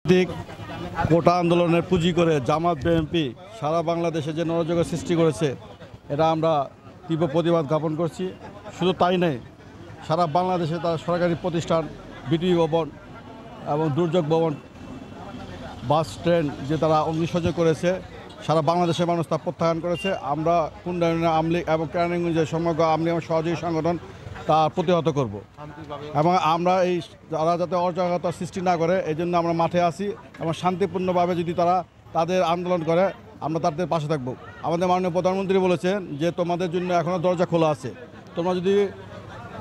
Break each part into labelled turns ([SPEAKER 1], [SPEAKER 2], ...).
[SPEAKER 1] রাজনৈতিক কোটা আন্দোলনের পুঁজি করে জামাত বিএনপি সারা বাংলাদেশে যে নরযোগের সৃষ্টি করেছে এটা আমরা তীব্র প্রতিবাদ জ্ঞাপন করছি। শুধু তাই নয়, সারা বাংলাদেশে তারা সরকারি প্রতিষ্ঠান, বিটিভি ভবন এবং দুর্যোগ ভবন, বাস ট্রেন যে তারা অগ্নিসংযোগ করেছে, সারা বাংলাদেশের মানুষ তা প্রত্যাখ্যান করেছে। আমরা কুন্ডা ইউনিয়নের আওয়ামী লীগ এবং কেরানীগঞ্জের সমগ্র আওয়ামী লীগ এবং সহযোগী সংগঠন তা প্রতিহত করব এবং আমরা এই তারা যাতে অরাজকতা সৃষ্টি না করে এই জন্য আমরা মাঠে আসি এবং শান্তিপূর্ণভাবে যদি তারা তাদের আন্দোলন করে আমরা তাদের পাশে থাকব। আমাদের মাননীয় প্রধানমন্ত্রী বলেছেন যে তোমাদের জন্য এখনও দরজা খোলা আছে, তোমরা যদি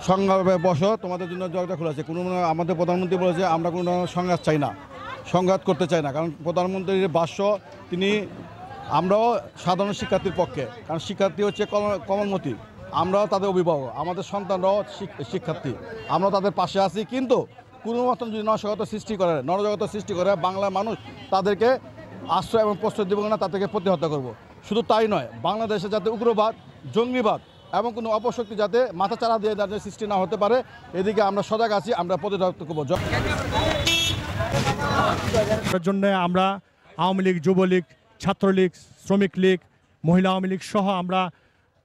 [SPEAKER 1] সংগ্রামে বসো তোমাদের জন্য দরজা খোলা আছে। আমাদের প্রধানমন্ত্রী বলেছে আমরা কোনো ধরনের সংঘাত চাই না, সংঘাত করতে চাই না, কারণ প্রধানমন্ত্রীর ভাষ্য আমরাও সাধারণ শিক্ষার্থীর পক্ষে, কারণ শিক্ষার্থী হচ্ছে কমলমতি, আমরাও তাদের অভিভাবক, আমাদের সন্তানরাও শিক্ষার্থী, আমরা তাদের পাশে আছি। কিন্তু কোনো মতন যদি নরজগত সৃষ্টি করে বাংলার মানুষ তাদেরকে আশ্রয় এবং প্রশ্রয় দেব না, তাদেরকে প্রতিহত করব। শুধু তাই নয়, বাংলাদেশে যাতে উগ্রবাদ, জঙ্গিবাদ এবং কোনো অপশক্তি যাতে মাথাচাড়া দিয়ে যাতে সৃষ্টি না হতে পারে, এদিকে আমরা সজাগ আছি, আমরা প্রতিহত করব।
[SPEAKER 2] জন্য আমরা আওয়ামী লীগ, যুবলীগ, ছাত্রলীগ, শ্রমিক লীগ, মহিলা আওয়ামী লীগ সহ আমরা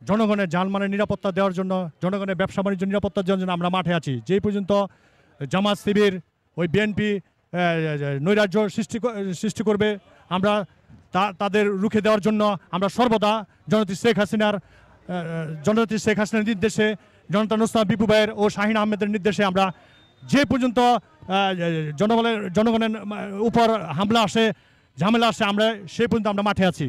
[SPEAKER 2] জনগণের জানমালের নিরাপত্তা দেওয়ার জন্য, জনগণের ব্যবসা বাণিজ্য নিরাপত্তা দেওয়ার জন্য আমরা মাঠে আছি। যেই পর্যন্ত জামাত শিবির ওই বিএনপি নৈরাজ্য সৃষ্টি করবে, আমরা তাদের রুখে দেওয়ার জন্য আমরা সর্বদা জননেত্রী শেখ হাসিনার নির্দেশে, জনতা নুসরাত বিপু ভাইয়ের ও শাহিন আহমেদের নির্দেশে আমরা যে পর্যন্ত জনগণের উপর হামলা আসে, ঝামেলা আসে, আমরা সেই পর্যন্ত আমরা মাঠে আছি।